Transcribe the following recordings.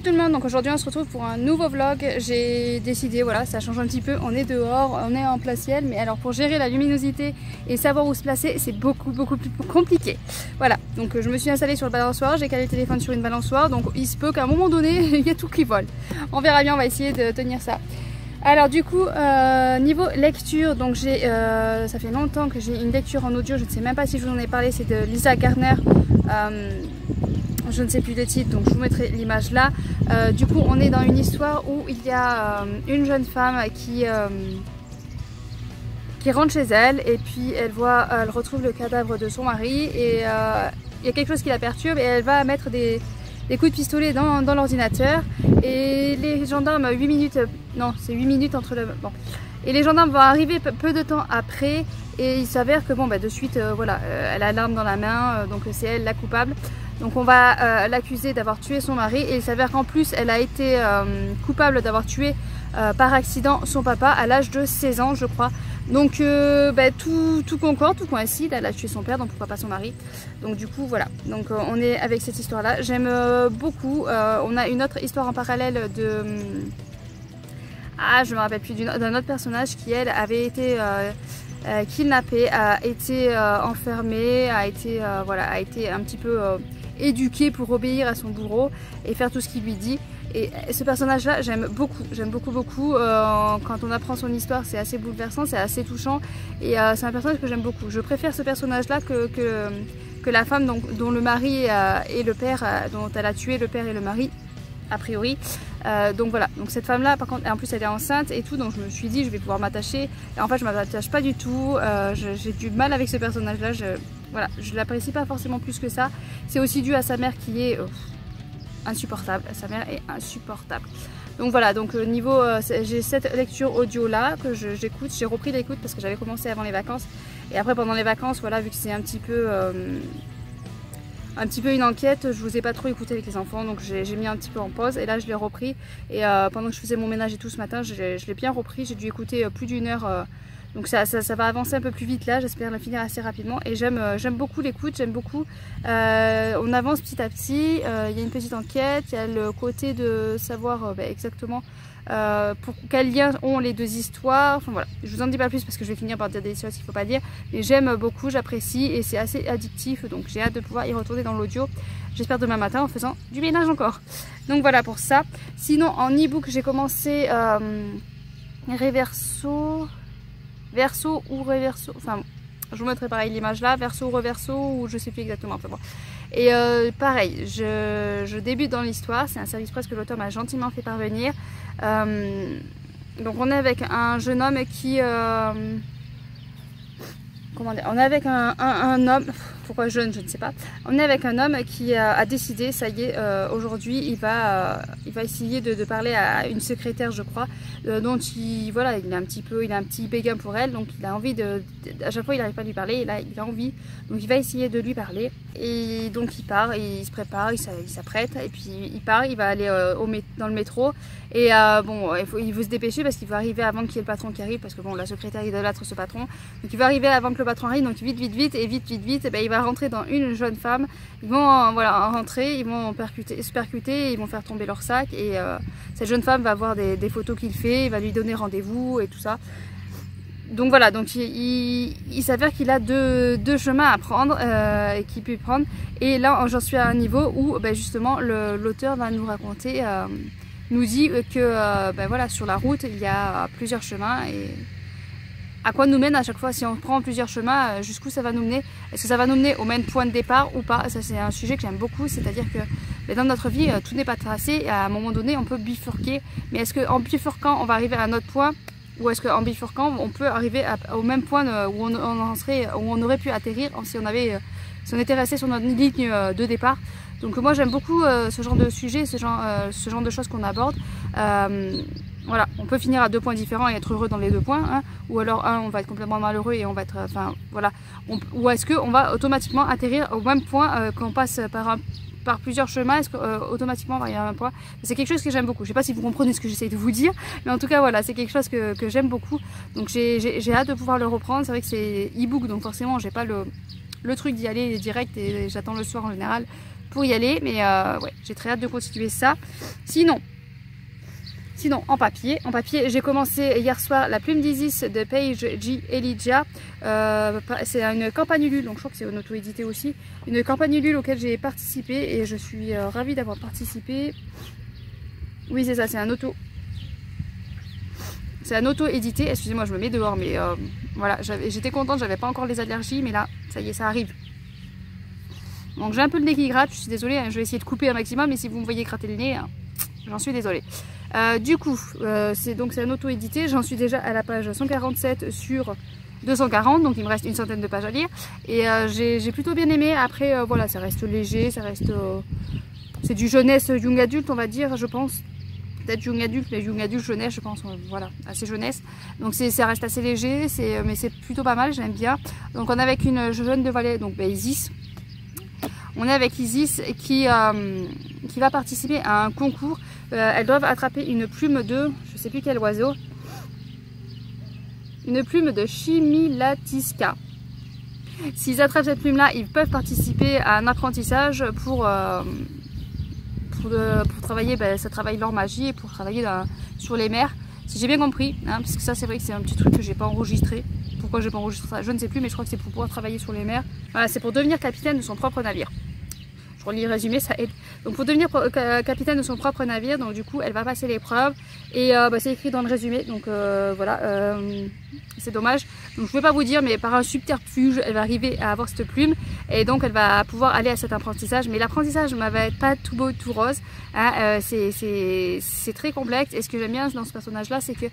tout le monde, donc aujourd'hui on se retrouve pour un nouveau vlog. J'ai décidé, voilà, ça change un petit peu, on est dehors, on est en plein ciel, mais alors pour gérer la luminosité et savoir où se placer, c'est beaucoup plus compliqué. Voilà, donc je me suis installée sur le balançoire, j'ai calé le téléphone sur une balançoire, donc il se peut qu'à un moment donné, il y a tout qui vole. On verra bien, on va essayer de tenir ça. Alors du coup, niveau lecture, donc ça fait longtemps que j'ai une lecture en audio, je ne sais même pas si je vous en ai parlé, c'est de Lisa Garner. Je ne sais plus le titre, donc je vous mettrai l'image là. Du coup, on est dans une histoire où il y a une jeune femme qui rentre chez elle et puis elle retrouve le cadavre de son mari et il y a quelque chose qui la perturbe et elle va mettre des coups de pistolet dans l'ordinateur et les gendarmes, 8 minutes, non c'est 8 minutes entre le... Bon. Et les gendarmes vont arriver peu de temps après et il s'avère que bon, bah, de suite, voilà, elle a l'arme dans la main, donc c'est elle la coupable. Donc on va l'accuser d'avoir tué son mari et il s'avère qu'en plus elle a été coupable d'avoir tué par accident son papa à l'âge de 16 ans je crois. Donc bah, tout concorde, tout coïncide, elle a tué son père donc pourquoi pas son mari. Donc du coup voilà, donc on est avec cette histoire là, j'aime beaucoup. On a une autre histoire en parallèle de... je me rappelle plus d'un autre personnage qui elle avait été... kidnappée, a été enfermée, a été un petit peu éduquée pour obéir à son bourreau et faire tout ce qu'il lui dit. Et ce personnage là j'aime beaucoup. Quand on apprend son histoire c'est assez bouleversant, c'est assez touchant et c'est un personnage que j'aime beaucoup. Je préfère ce personnage là que la femme dont le mari et le père, dont elle a tué le père et le mari a priori. Donc voilà, donc cette femme là par contre, en plus elle est enceinte et tout, donc je me suis dit je vais pouvoir m'attacher et en fait je m'attache pas du tout. J'ai du mal avec ce personnage là, voilà, je l'apprécie pas forcément plus que ça. C'est aussi dû à sa mère qui est insupportable, sa mère est insupportable. Donc voilà, donc niveau j'ai cette lecture audio là que j'écoute, j'ai repris l'écoute parce que j'avais commencé avant les vacances et après pendant les vacances voilà, vu que c'est un petit peu une enquête, je vous ai pas trop écouté avec les enfants donc j'ai mis un petit peu en pause et là je l'ai repris et pendant que je faisais mon ménage et tout ce matin je l'ai bien repris, j'ai dû écouter plus d'une heure donc ça va avancer un peu plus vite là, j'espère le finir assez rapidement et j'aime beaucoup l'écoute, j'aime beaucoup. On avance petit à petit, il y a une petite enquête, il y a le côté de savoir exactement pour quel lien ont les deux histoires, enfin voilà, je vous en dis pas plus parce que je vais finir par dire des choses qu'il ne faut pas dire, mais j'aime beaucoup, j'apprécie et c'est assez addictif donc j'ai hâte de pouvoir y retourner dans l'audio, j'espère demain matin en faisant du ménage encore. Donc voilà pour ça. Sinon en e-book j'ai commencé Verso ou Reverso, enfin je vous mettrai pareil l'image là, Verso ou Reverso ou je sais plus exactement, enfin bon. Et pareil, je débute dans l'histoire, c'est un service presse que l'auteur m'a gentiment fait parvenir. Donc on est avec un jeune homme qui... comment dire, on est avec un homme, pourquoi jeune je ne sais pas, on est avec un homme qui a décidé, ça y est, aujourd'hui il va essayer de parler à une secrétaire je crois, dont voilà, il a un petit béguin pour elle, donc il a envie à chaque fois il n'arrive pas à lui parler et là il a envie, donc il va essayer de lui parler et donc il part, il se prépare, il s'apprête et puis il part, il va aller dans le métro et bon il veut se dépêcher parce qu'il va arriver avant qu'il y ait le patron qui arrive parce que bon la secrétaire idolâtre ce patron, donc il va arriver avant que le patron arrive, donc vite et ben, il va rentrer dans une jeune femme, ils vont voilà, rentrer, ils vont se percuter, ils vont faire tomber leur sac et cette jeune femme va voir des photos qu'il fait, il va lui donner rendez-vous et tout ça. Donc voilà, donc il s'avère qu'il a deux chemins à prendre et qu'il peut prendre et là j'en suis à un niveau où ben, justement l'auteur va nous raconter, nous dit que ben, voilà, sur la route il y a plusieurs chemins et à quoi nous mène à chaque fois si on prend plusieurs chemins, jusqu'où ça va nous mener, est-ce que ça va nous mener au même point de départ ou pas. Ça c'est un sujet que j'aime beaucoup, c'est-à-dire que dans notre vie tout n'est pas tracé et à un moment donné on peut bifurquer, mais est-ce qu'en bifurquant on va arriver à un autre point ou est-ce qu'en bifurquant on peut arriver au même point où on aurait pu atterrir si on était resté sur notre ligne de départ. Donc moi j'aime beaucoup ce genre de sujet, ce genre de choses qu'on aborde. Voilà, on peut finir à deux points différents et être heureux dans les deux points, hein, ou alors on va être complètement malheureux et on va être, enfin voilà, ou est-ce qu'on va automatiquement atterrir au même point quand on passe par plusieurs chemins, est-ce qu'automatiquement on va arriver à un point. C'est quelque chose que j'aime beaucoup, je sais pas si vous comprenez ce que j'essaie de vous dire, mais en tout cas voilà, c'est quelque chose que j'aime beaucoup, donc j'ai hâte de pouvoir le reprendre. C'est vrai que c'est e-book, donc forcément j'ai pas le truc d'y aller direct et j'attends le soir en général pour y aller. Mais ouais, j'ai très hâte de continuer ça. Sinon, en papier, j'ai commencé hier soir La Plume d'Isis de Paige G. Elijah. C'est une campagne Ulule, donc je crois que c'est une auto-édité aussi. Une campagne Ulule auquel j'ai participé et je suis ravie d'avoir participé. Oui, c'est ça, c'est un auto. C'est un auto-édité. Excusez-moi, je me mets dehors, mais voilà, j'étais contente, j'avais pas encore les allergies, mais là, ça y est, ça arrive. Donc j'ai un peu le nez qui gratte, je suis désolée, hein, je vais essayer de couper un maximum, mais si vous me voyez gratter le nez, hein, j'en suis désolée. Du coup, c'est un auto-édité, j'en suis déjà à la page 147 sur 240, donc il me reste une centaine de pages à lire. Et j'ai plutôt bien aimé, après voilà, ça reste léger, ça reste... c'est du jeunesse, young adulte on va dire, je pense. Peut-être young adulte, mais young adulte, jeunesse, je pense, voilà, assez jeunesse. Donc ça reste assez léger, mais c'est plutôt pas mal, j'aime bien. Donc on est avec une jeune de Valais, donc Isis. On est avec Isis qui va participer à un concours. Elles doivent attraper une plume de, je sais plus quel oiseau, une plume de Chimilatisca. S'ils attrapent cette plume là, ils peuvent participer à un apprentissage pour travailler, ça travaille leur magie et pour travailler sur les mers, si j'ai bien compris, hein, parce que ça c'est vrai que c'est un petit truc que j'ai pas enregistré. Pourquoi j'ai pas enregistré ça, je ne sais plus, mais je crois que c'est pour pouvoir travailler sur les mers. Voilà, c'est pour devenir capitaine de son propre navire. Je relis le résumé, ça aide. Donc pour devenir capitaine de son propre navire, donc du coup elle va passer l'épreuve et c'est écrit dans le résumé, donc voilà, c'est dommage. Donc je ne vais pas vous dire, mais par un subterfuge elle va arriver à avoir cette plume et donc elle va pouvoir aller à cet apprentissage. Mais l'apprentissage ne va être pas tout beau, tout rose, hein, c'est très complexe. Et ce que j'aime bien dans ce personnage là, c'est que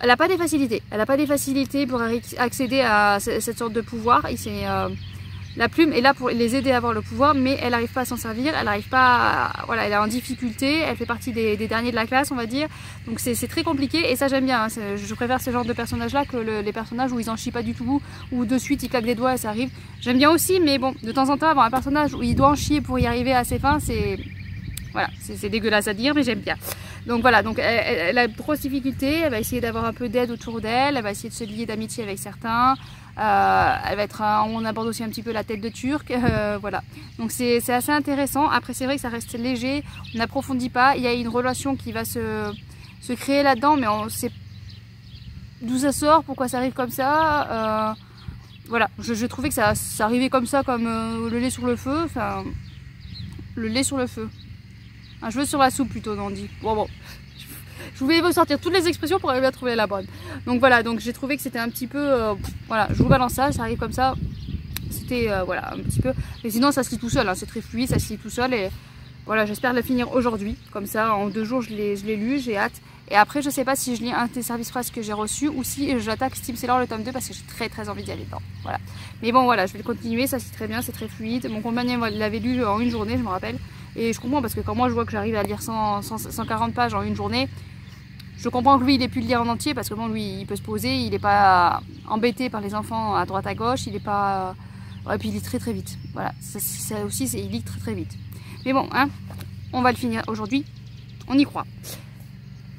elle n'a pas des facilités. Elle n'a pas des facilités pour accéder à cette sorte de pouvoir. La plume est là pour les aider à avoir le pouvoir, mais elle n'arrive pas à s'en servir. Elle n'arrive pas voilà, elle est en difficulté. Elle fait partie des derniers de la classe, on va dire. Donc c'est très compliqué et ça j'aime bien. Hein. Je préfère ce genre de personnages-là que les personnages où ils en chient pas du tout, où de suite ils claquent des doigts et ça arrive. J'aime bien aussi, mais bon, de temps en temps avoir un personnage où il doit en chier pour y arriver à ses fins, voilà, c'est dégueulasse à dire, mais j'aime bien. Donc voilà, donc elle a de grosses difficultés, elle va essayer d'avoir un peu d'aide autour d'elle, elle va essayer de se lier d'amitié avec certains, elle va être, on aborde aussi un petit peu la tête de Turc, voilà. Donc c'est assez intéressant. Après c'est vrai que ça reste léger, on n'approfondit pas, il y a une relation qui va se créer là-dedans, mais on sait d'où ça sort, pourquoi ça arrive comme ça. Voilà, je trouvais que ça arrivait comme ça, comme le lait sur le feu, enfin, le lait sur le feu. Un cheveu sur la soupe plutôt, on dit. Bon. Je voulais vous sortir toutes les expressions pour arriver à trouver la bonne. Donc voilà, donc j'ai trouvé que c'était un petit peu... voilà, je vous balance ça arrive comme ça. C'était, voilà, un petit peu... Mais sinon, ça se lit tout seul, hein, c'est très fluide, ça se lit tout seul. Et voilà, j'espère le finir aujourd'hui. Comme ça, en 2 jours, je l'ai lu, j'ai hâte. Et après, je sais pas si je lis un des services presse que j'ai reçu ou si j'attaque Steam Sailor le tome 2 parce que j'ai très envie d'y aller dedans. Voilà. Mais bon, voilà, je vais le continuer, ça se lit très bien, c'est très fluide. Mon compagnon l'avait lu en 1 journée, je me rappelle. Et je comprends parce que quand moi je vois que j'arrive à lire 140 pages en 1 journée, je comprends que lui il ait pu le lire en entier parce que bon, lui il peut se poser, il n'est pas embêté par les enfants à droite à gauche, il n'est pas... Ouais, et puis il lit très vite. Voilà, ça aussi il lit très vite. Mais bon, hein, on va le finir aujourd'hui, on y croit.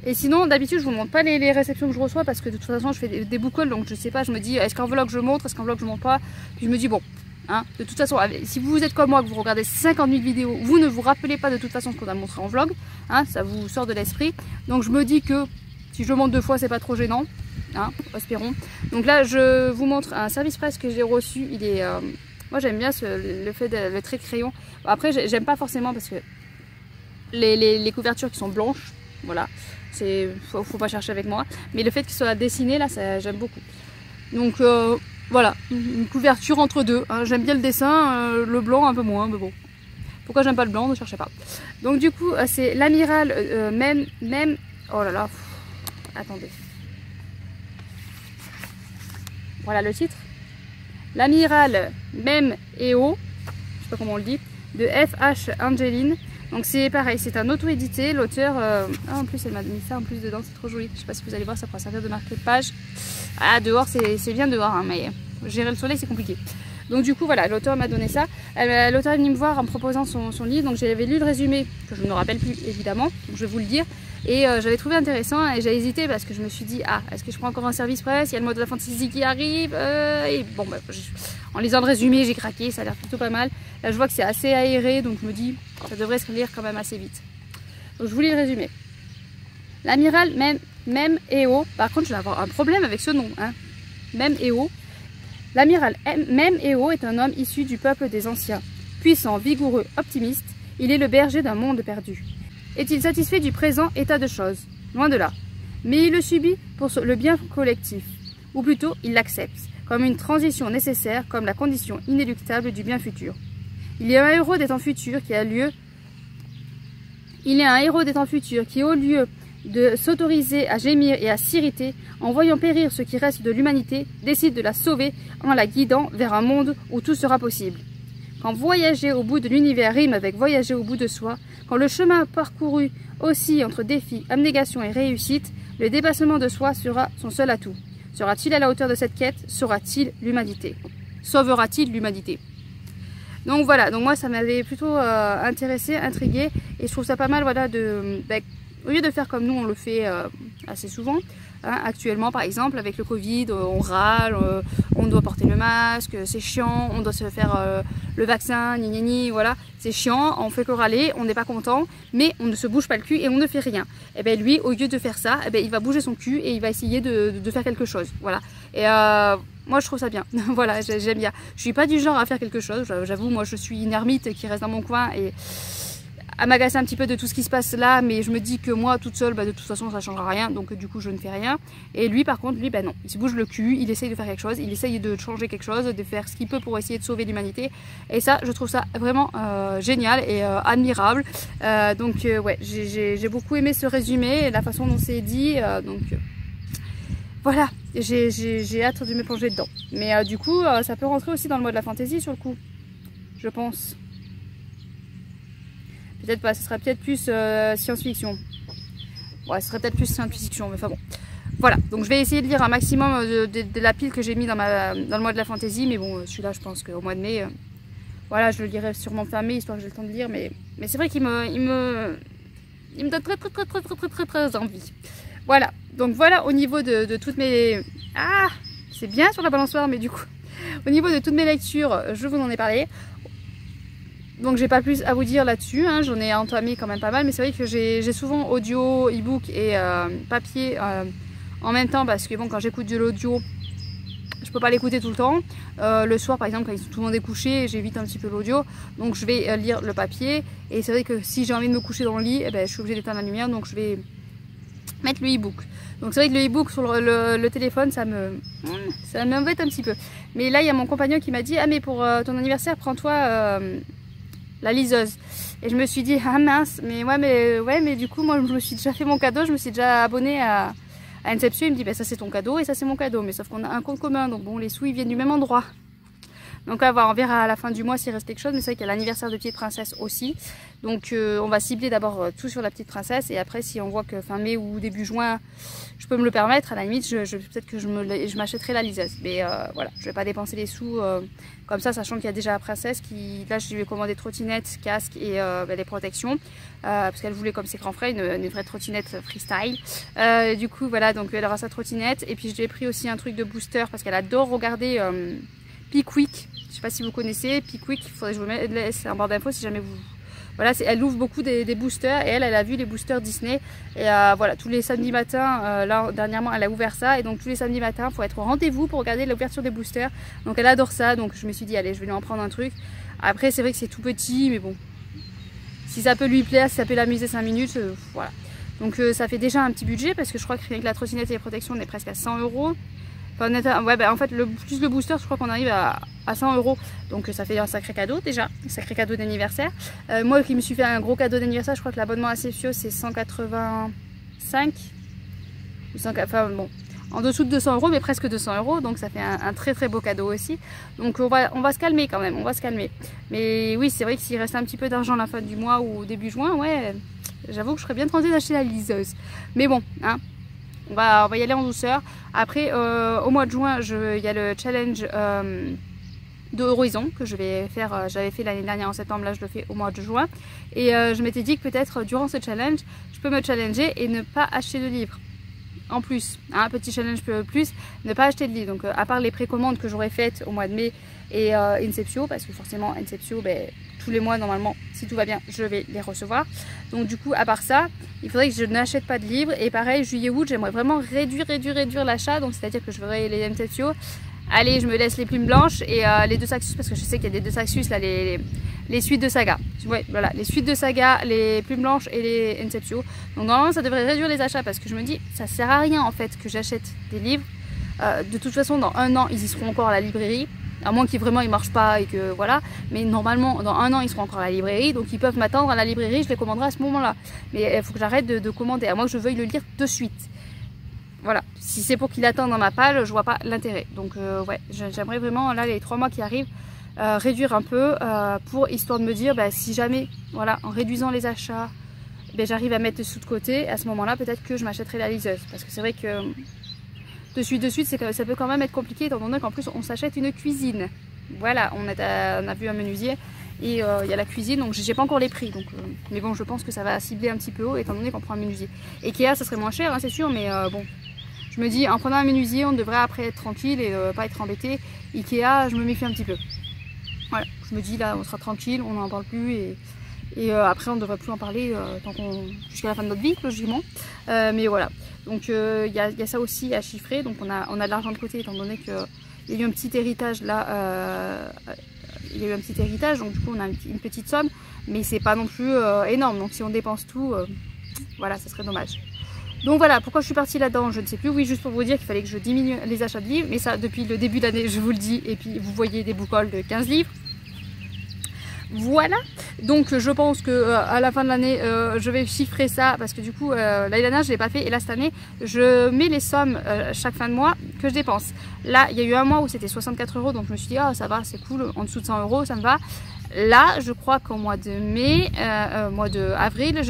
Et sinon, d'habitude, je vous montre pas les réceptions que je reçois parce que de toute façon, je fais des book hauls, donc je sais pas, je me dis, est-ce qu'en vlog je montre, est-ce qu'en vlog je montre pas. Puis je me dis, bon, hein, de toute façon, si vous êtes comme moi, que vous regardez 50 000 vidéos, vous ne vous rappelez pas de toute façon ce qu'on a montré en vlog, hein, ça vous sort de l'esprit. Donc je me dis que si je montre 2 fois, c'est pas trop gênant, hein, espérons. Donc là, je vous montre un service presse que j'ai reçu. Il est, moi j'aime bien le fait de le trait de crayon. Bon, après, j'aime pas forcément parce que les couvertures qui sont blanches, voilà. Faut pas chercher avec moi, mais le fait qu'il soit dessiné là, j'aime beaucoup. Donc voilà, une couverture entre deux, hein. J'aime bien le dessin, le blanc un peu moins, mais bon, pourquoi j'aime pas le blanc, ne cherchez pas. Donc du coup c'est l'amiral même oh là là, attendez, voilà le titre, l'amiral Mem Eo, je sais pas comment on le dit, de F.H. Angeline. Donc c'est pareil, c'est un auto-édité, l'auteur... en plus elle m'a mis ça en plus dedans, c'est trop joli. Je sais pas si vous allez voir, ça pourra servir de marquer de page. Ah, dehors, c'est bien dehors, hein, mais gérer le soleil c'est compliqué. Donc du coup voilà, l'auteur m'a donné ça. L'auteur est venu me voir en me proposant son livre, donc j'avais lu le résumé, que je ne me rappelle plus évidemment, donc je vais vous le dire. et j'avais trouvé intéressant et j'ai hésité parce que je me suis dit ah, est-ce que je prends encore un service presse, il y a le mode de la fantasy qui arrive et bon bah, en lisant le résumé j'ai craqué, ça a l'air plutôt pas mal. Là je vois que c'est assez aéré donc je me dis ça devrait se lire quand même assez vite. Donc je vous lis le résumé. L'amiral Mem Eo, par contre je vais avoir un problème avec ce nom, hein. Mem Eo. L'amiral Mem Eo est un homme issu du peuple des anciens. Puissant, vigoureux, optimiste, il est le berger d'un monde perdu. Est-il satisfait du présent état de choses? Loin de là. Mais il le subit pour le bien collectif. Ou plutôt, il l'accepte, comme une transition nécessaire, comme la condition inéluctable du bien futur. Il est un héros des temps futurs qui a lieu... Il est un héros des temps futurs qui, au lieu de s'autoriser à gémir et à s'irriter, en voyant périr ce qui reste de l'humanité, décide de la sauver en la guidant vers un monde où tout sera possible. Quand voyager au bout de l'univers rime avec voyager au bout de soi, quand le chemin parcouru oscille entre défis, abnégation et réussite, le dépassement de soi sera son seul atout. Sera-t-il à la hauteur de cette quête? Sauvera-t-il l'humanité? Sauvera-t-il l'humanité? Donc voilà, donc moi ça m'avait plutôt intéressé, intrigué, et je trouve ça pas mal, voilà, au lieu de faire comme nous on le fait assez souvent, hein, actuellement par exemple avec le Covid, on râle, on doit porter le masque, c'est chiant, on doit se faire le vaccin, ni, voilà, c'est chiant, on fait que râler, on n'est pas content, mais on ne se bouge pas le cul et on ne fait rien. Et bien lui, au lieu de faire ça, il va bouger son cul et il va essayer de faire quelque chose, voilà. Et moi je trouve ça bien, voilà, j'aime bien. Je suis pas du genre à faire quelque chose, j'avoue, moi je suis une ermite qui reste dans mon coin et à m'agacer un petit peu de tout ce qui se passe là, mais je me dis que moi toute seule, de toute façon ça changera rien, donc du coup je ne fais rien. Et lui par contre, lui non, il se bouge le cul, il essaye de faire quelque chose, il essaye de changer quelque chose, de faire ce qu'il peut pour essayer de sauver l'humanité, et ça je trouve ça vraiment génial et admirable. Ouais, j'ai beaucoup aimé ce résumé, la façon dont c'est dit, voilà, j'ai hâte de me plonger dedans. Mais du coup ça peut rentrer aussi dans le mode de la fantasy sur le coup, je pense. Peut-être pas, ce serait peut-être plus science-fiction. Ouais, ce serait peut-être plus science-fiction, mais enfin bon. Voilà, donc je vais essayer de lire un maximum de la pile que j'ai mis dans le mois de la fantasy, mais bon, celui-là, je pense qu'au mois de mai, voilà, je le lirai sûrement fin mai, histoire que j'ai le temps de lire, mais c'est vrai qu'il me donne très envie. Voilà, donc voilà au niveau de toutes mes... Ah, c'est bien sur la balançoire, mais du coup, au niveau de toutes mes lectures, je vous en ai parlé. Donc j'ai pas plus à vous dire là-dessus, hein. J'en ai entamé quand même pas mal, mais c'est vrai que j'ai souvent audio, e-book et papier en même temps, parce que bon, quand j'écoute de l'audio, je peux pas l'écouter tout le temps. Le soir par exemple, quand tout le monde est couché, j'évite un petit peu l'audio, donc je vais lire le papier. Et c'est vrai que si j'ai envie de me coucher dans le lit, je suis obligée d'éteindre la lumière, donc je vais mettre le e-book. Donc c'est vrai que le e-book sur le téléphone, ça m'embête un petit peu. Mais là il y a mon compagnon qui m'a dit ah mais pour ton anniversaire, prends-toi la liseuse. Et je me suis dit ah mince, mais mais du coup moi je me suis déjà fait mon cadeau, je me suis déjà abonnée à Inception. Il me dit ça c'est ton cadeau et ça c'est mon cadeau, mais sauf qu'on a un compte commun, donc bon les sous ils viennent du même endroit. Donc à voir, on verra à la fin du mois s'il reste quelque chose, mais c'est vrai qu'il y a l'anniversaire de Petite Princesse aussi. Donc on va cibler d'abord tout sur la Petite Princesse, et après si on voit que fin mai ou début juin je peux me le permettre, à la limite peut-être que je m'achèterai la liseuse. Mais voilà, je vais pas dépenser les sous comme ça, sachant qu'il y a déjà la princesse qui, là je lui ai commandé trottinette, casque et les protections, parce qu'elle voulait comme ses grands frères une vraie trottinette freestyle. Du coup voilà, donc elle aura sa trottinette, et puis je lui ai pris aussi un truc de booster parce qu'elle adore regarder Pickwick. Je sais pas si vous connaissez Pickwick, il faudrait que je vous mette, c'est un barre d'infos si jamais vous... Voilà, elle ouvre beaucoup des boosters, et elle a vu les boosters Disney. Et voilà, tous les samedis matins, là dernièrement elle a ouvert ça, et donc tous les samedis matins il faut être au rendez-vous pour regarder l'ouverture des boosters. Donc elle adore ça, donc je me suis dit allez, je vais lui en prendre un truc. Après c'est vrai que c'est tout petit, mais bon, si ça peut lui plaire, si ça peut l'amuser 5 minutes, voilà. Donc ça fait déjà un petit budget, parce que je crois que rien que la trottinette et les protections on est presque à 100 €. Enfin, ouais, en fait, plus le booster, je crois qu'on arrive à 100 €. Donc ça fait un sacré cadeau déjà, un sacré cadeau d'anniversaire. Moi qui me suis fait un gros cadeau d'anniversaire, je crois que l'abonnement à Cefio c'est 185. Enfin bon, en dessous de 200 €, mais presque 200 €. Donc ça fait un très beau cadeau aussi. Donc on va se calmer quand même, on va se calmer. Mais oui, c'est vrai que s'il reste un petit peu d'argent à la fin du mois ou début juin, ouais, j'avoue que je serais bien tentée d'acheter la liseuse. Mais bon, hein. On va y aller en douceur. Après, au mois de juin, il y a le challenge d'horizon que je vais faire, j'avais fait l'année dernière en septembre, là je le fais au mois de juin. Et je m'étais dit que peut-être durant ce challenge, je peux me challenger et ne pas acheter de livres. En plus, un petit challenge plus, ne pas acheter de livres. Donc à part les précommandes que j'aurais faites au mois de mai et Inceptio, parce que forcément Inceptio, ben, tous les mois normalement, si tout va bien, je vais les recevoir. Donc du coup, à part ça, il faudrait que je n'achète pas de livres. Et pareil, juillet-août, j'aimerais vraiment réduire l'achat. Donc c'est-à-dire que je ferai les Inceptio. Allez, je me laisse les plumes blanches et les deux Saxus, parce que je sais qu'il y a des deux Saxus là, les suites de saga. Ouais, voilà, les suites de saga, les plumes blanches et les Inceptio. Donc normalement, ça devrait réduire les achats parce que je me dis, ça sert à rien en fait que j'achète des livres. De toute façon, dans un an, ils y seront encore à la librairie. À moins qu'ils vraiment ils marchent pas et que voilà. Mais normalement, dans un an, ils seront encore à la librairie. Donc ils peuvent m'attendre à la librairie, je les commanderai à ce moment-là. Mais il faut que j'arrête de commander, à moins que je veuille le lire de suite. Voilà, si c'est pour qu'il attende dans ma page, je vois pas l'intérêt. Donc ouais, j'aimerais vraiment là les 3 mois qui arrivent réduire un peu pour histoire de me dire bah, si jamais, voilà, en réduisant les achats, ben, j'arrive à mettre des sous de côté, à ce moment-là peut-être que je m'achèterai la liseuse. Parce que c'est vrai que de suite, ça peut quand même être compliqué étant donné qu'en plus on s'achète une cuisine. Voilà, on a vu un menuisier et il y a la cuisine, donc j'ai pas encore les prix. Donc, mais bon, je pense que ça va cibler un petit peu haut étant donné qu'on prend un menuisier. Ikea, ça serait moins cher, hein, c'est sûr, mais bon. Je me dis, en prenant un menuisier, on devrait après être tranquille et pas être embêté. Ikea, je me méfie un petit peu. Voilà, je me dis là, on sera tranquille, on n'en parle plus et après on ne devrait plus en parler jusqu'à la fin de notre vie, logiquement. Mais voilà, donc il y a ça aussi à chiffrer. Donc on a de l'argent de côté étant donné qu'il y a eu un petit héritage là. Il y a eu un petit héritage, donc du coup on a une petite somme, mais c'est pas non plus énorme. Donc si on dépense tout, voilà, ça serait dommage. Donc voilà, pourquoi je suis partie là-dedans, je ne sais plus. Oui, juste pour vous dire qu'il fallait que je diminue les achats de livres. Mais ça, depuis le début d'année, je vous le dis. Et puis, vous voyez des boucoles de 15 livres. Voilà. Donc, je pense que à la fin de l'année, je vais chiffrer ça. Parce que du coup, l'année dernière, je ne l'ai pas fait. Et là, cette année, je mets les sommes chaque fin de mois que je dépense. Là, il y a eu un mois où c'était 64 €. Donc, je me suis dit, ah, ça va, c'est cool. En dessous de 100 €, ça me va. Là, je crois qu'au mois de mai, mois de avril,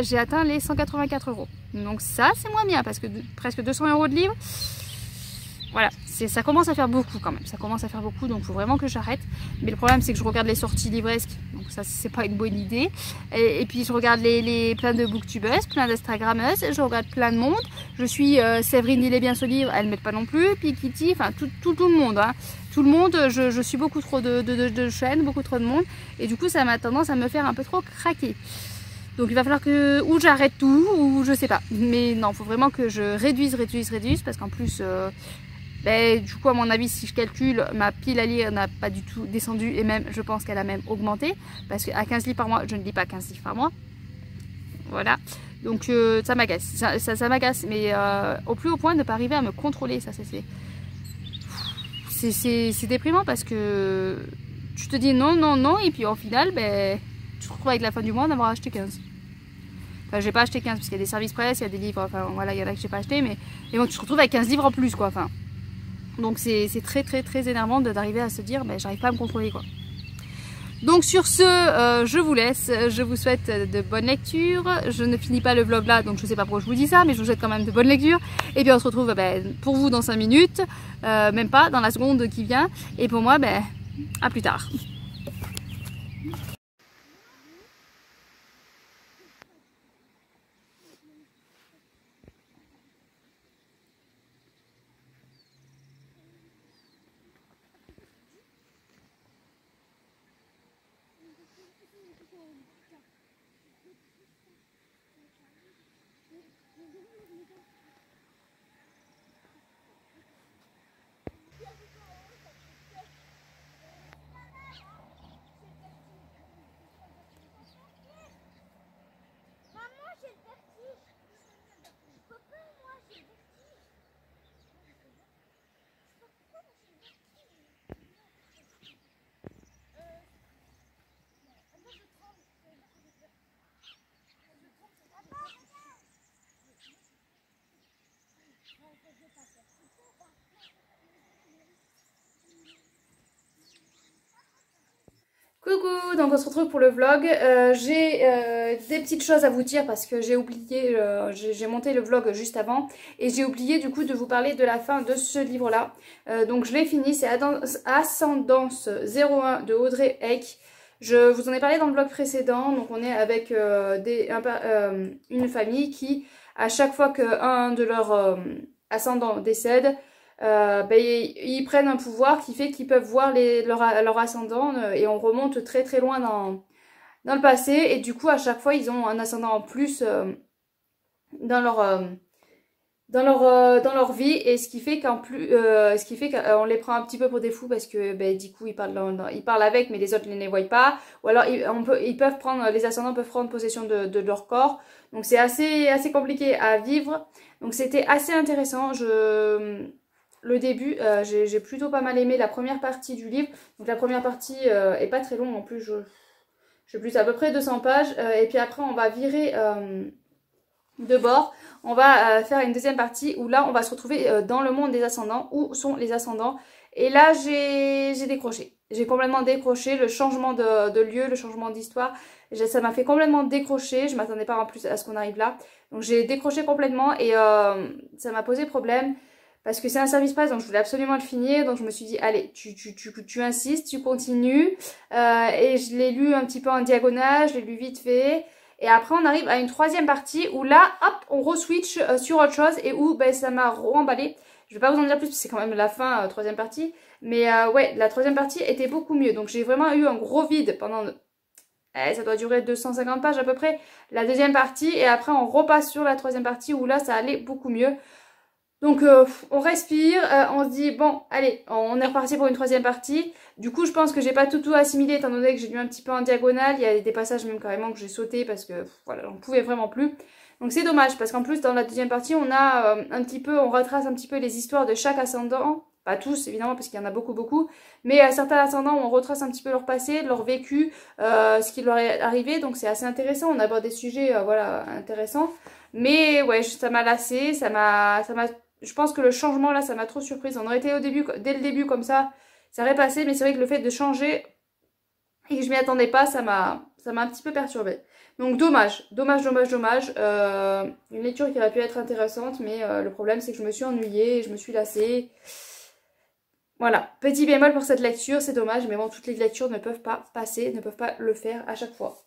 j'ai atteint les 184 €. Donc ça, c'est moins bien parce que presque 200 € de livres. Voilà, ça commence à faire beaucoup quand même. Ça commence à faire beaucoup, donc il faut vraiment que j'arrête. Mais le problème, c'est que je regarde les sorties livresques. Donc ça, c'est pas une bonne idée. Et puis je regarde plein de booktubeuses, plein d'instagrammeuses. Je regarde plein de monde. Je suis Séverine, il est bien ce livre. Elle ne met pas non plus. Puis Kitty, enfin tout le monde. Hein. Tout le monde, je suis beaucoup trop de chaînes, beaucoup trop de monde. Et du coup, ça m'a tendance à me faire un peu trop craquer. Donc il va falloir que ou j'arrête tout ou je sais pas. Mais non, il faut vraiment que je réduise parce qu'en plus, ben, du coup à mon avis si je calcule, ma pile à lire n'a pas du tout descendu et même je pense qu'elle a même augmenté parce qu'à 15 livres par mois, je ne lis pas 15 livres par mois. Voilà. Donc ça m'agace, ça m'agace, mais au plus haut point de ne pas arriver à me contrôler, ça c'est déprimant parce que tu te dis non et puis au final ben tu te retrouves avec la fin du mois d'avoir acheté 15. Enfin, j'ai pas acheté 15 parce qu'il y a des services presse, il y a des livres, enfin voilà, il y en a que j'ai pas acheté, mais et bon, tu te retrouves avec 15 livres en plus quoi. Enfin, donc c'est très énervant d'arriver à se dire, ben j'arrive pas à me contrôler quoi. Donc sur ce, je vous laisse, je vous souhaite de bonnes lectures. Je ne finis pas le vlog là, donc je sais pas pourquoi je vous dis ça, mais je vous souhaite quand même de bonnes lectures. Et puis on se retrouve pour vous dans 5 minutes, même pas, dans la seconde qui vient. Et pour moi, à plus tard. Coucou, donc on se retrouve pour le vlog. J'ai des petites choses à vous dire parce que j'ai oublié, j'ai monté le vlog juste avant et j'ai oublié du coup de vous parler de la fin de ce livre-là. Donc je l'ai fini, c'est Ascendance 01 de Audrey Heck. Je vous en ai parlé dans le vlog précédent, donc on est avec une famille qui, à chaque fois qu'un de leurs ascendants décède, ils prennent un pouvoir qui fait qu'ils peuvent voir leur ascendant et on remonte très très loin dans le passé et du coup à chaque fois ils ont un ascendant en plus dans leur vie et ce qui fait qu'on les prend un petit peu pour des fous parce que du coup ils parlent avec mais les autres ne les voient pas ou alors les ascendants peuvent prendre possession de leur corps, donc c'est assez compliqué à vivre, donc c'était assez intéressant. Le début, j'ai plutôt pas mal aimé la première partie du livre. Donc la première partie est pas très longue en plus, je sais plus, c'est à peu près 200 pages. Et puis après on va virer de bord. On va faire une deuxième partie où là on va se retrouver dans le monde des ascendants. Où sont les ascendants? Et là j'ai décroché. J'ai complètement décroché, le changement de lieu, le changement d'histoire. Ça m'a fait complètement décrocher. Je m'attendais pas en plus à ce qu'on arrive là. Donc j'ai décroché complètement et ça m'a posé problème. Parce que c'est un service presse, donc je voulais absolument le finir. Donc je me suis dit, allez, tu insistes, tu continues. Et je l'ai lu un petit peu en diagonale, je l'ai lu vite fait. Et après on arrive à une troisième partie où là, hop, on re-switch sur autre chose. Et où ça m'a re-emballé. Je vais pas vous en dire plus, parce que c'est quand même la fin, troisième partie. Mais ouais, la troisième partie était beaucoup mieux. Donc j'ai vraiment eu un gros vide pendant... ça doit durer 250 pages à peu près, la deuxième partie. Et après on repasse sur la troisième partie où là ça allait beaucoup mieux. Donc on respire, on se dit bon allez, on est reparti pour une troisième partie. Du coup je pense que j'ai pas tout assimilé étant donné que j'ai lu un petit peu en diagonale. Il y a des passages même carrément que j'ai sauté parce que voilà, j'en pouvais vraiment plus. Donc c'est dommage parce qu'en plus dans la deuxième partie on a on retrace un petit peu les histoires de chaque ascendant. Pas tous évidemment parce qu'il y en a beaucoup. Mais certains ascendants on retrace un petit peu leur passé, leur vécu, ce qui leur est arrivé. Donc c'est assez intéressant, on aborde des sujets voilà, intéressants. Mais ouais, ça m'a lassé, je pense que le changement là, ça m'a trop surprise. On aurait été dès le début comme ça aurait passé. Mais c'est vrai que le fait de changer et que je m'y attendais pas, ça m'a un petit peu perturbée. Donc dommage. Une lecture qui aurait pu être intéressante, mais le problème c'est que je me suis ennuyée, je me suis lassée. Voilà, petit bémol pour cette lecture, c'est dommage, mais bon, toutes les lectures ne peuvent pas passer, ne peuvent pas le faire à chaque fois.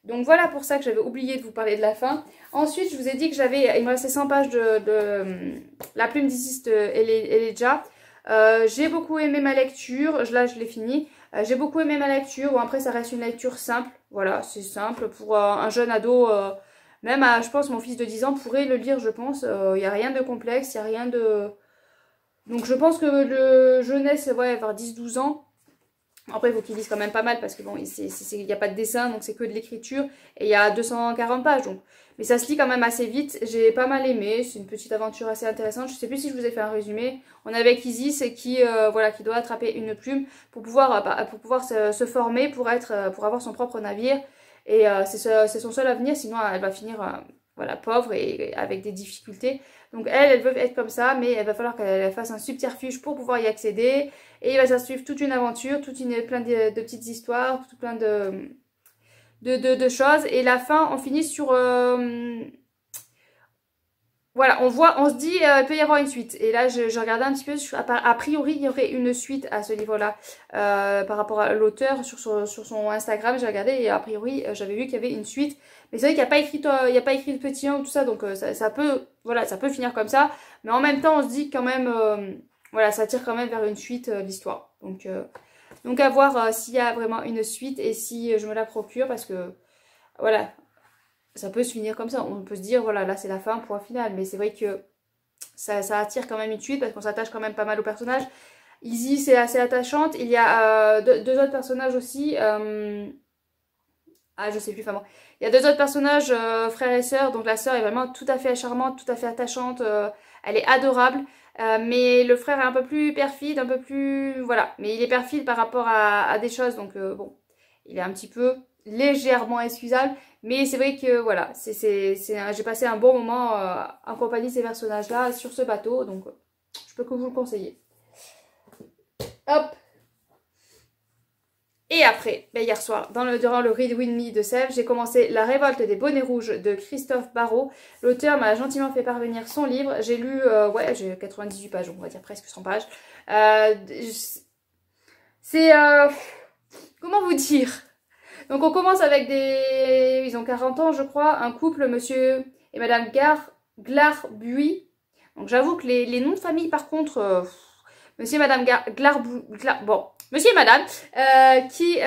Donc voilà pour ça que j'avais oublié de vous parler de la fin. Ensuite, je vous ai dit que il me restait 100 pages de La plume d'Isis de Elegia. J'ai beaucoup aimé ma lecture, là je l'ai fini. J'ai beaucoup aimé ma lecture, bon après ça reste une lecture simple. Voilà, c'est simple pour un jeune ado, même je pense mon fils de 10 ans pourrait le lire je pense. Il n'y a rien de complexe, il n'y a rien de... Donc je pense que le jeunesse, ouais, vers 10-12 ans. Après, il faut qu'ils lisent quand même pas mal parce que bon, il n'y a pas de dessin, donc c'est que de l'écriture. Et il y a 240 pages, donc. Mais ça se lit quand même assez vite. J'ai pas mal aimé. C'est une petite aventure assez intéressante. Je sais plus si je vous ai fait un résumé. On est avec Isis qui doit attraper une plume pour pouvoir se former, pour avoir son propre navire. Et c'est son seul avenir, sinon elle va finir voilà, pauvre et avec des difficultés. Donc elle veut être comme ça, mais il va falloir qu'elle fasse un subterfuge pour pouvoir y accéder. Et il va s'en suivre toute une aventure, plein de petites histoires, plein de choses. Et la fin, on finit sur... voilà, on se dit, il peut y avoir une suite. Et là, je regardais un petit peu, a priori, il y aurait une suite à ce livre-là. Par rapport à l'auteur, sur son Instagram, j'ai regardé et a priori, j'avais vu qu'il y avait une suite. Mais c'est vrai qu'il n'y a pas écrit de petit 1 ou tout ça, donc ça peut finir comme ça. Mais en même temps, on se dit quand même, voilà, ça tire quand même vers une suite, l'histoire. Donc à voir s'il y a vraiment une suite et si je me la procure, parce que, voilà, ça peut se finir comme ça. On peut se dire, voilà, là c'est la fin, point final. Mais c'est vrai que ça attire quand même une suite parce qu'on s'attache quand même pas mal au personnage. Izzy, c'est assez attachante. Il y a deux autres personnages aussi. Je sais plus, enfin bon. Il y a deux autres personnages, frères et sœurs. Donc la sœur est vraiment tout à fait charmante, tout à fait attachante. Elle est adorable. Mais le frère est un peu plus perfide, un peu plus... Voilà. Mais il est perfide par rapport à des choses. Donc bon, il est un petit peu légèrement excusable. Mais c'est vrai que voilà, j'ai passé un bon moment en compagnie de ces personnages-là sur ce bateau. Donc je peux que vous le conseiller. Hop. Et après, ben hier soir, durant le Read With Me de Sèvres, j'ai commencé La révolte des bonnets rouges de Christophe Barrault. L'auteur m'a gentiment fait parvenir son livre. J'ai lu, ouais, j'ai 98 pages, on va dire presque 100 pages. C'est, comment vous dire? Donc on commence avec des... Ils ont 40 ans je crois, un couple, monsieur et madame Glarbuy. Donc j'avoue que les noms de famille par contre, monsieur et madame bon, monsieur et madame, qui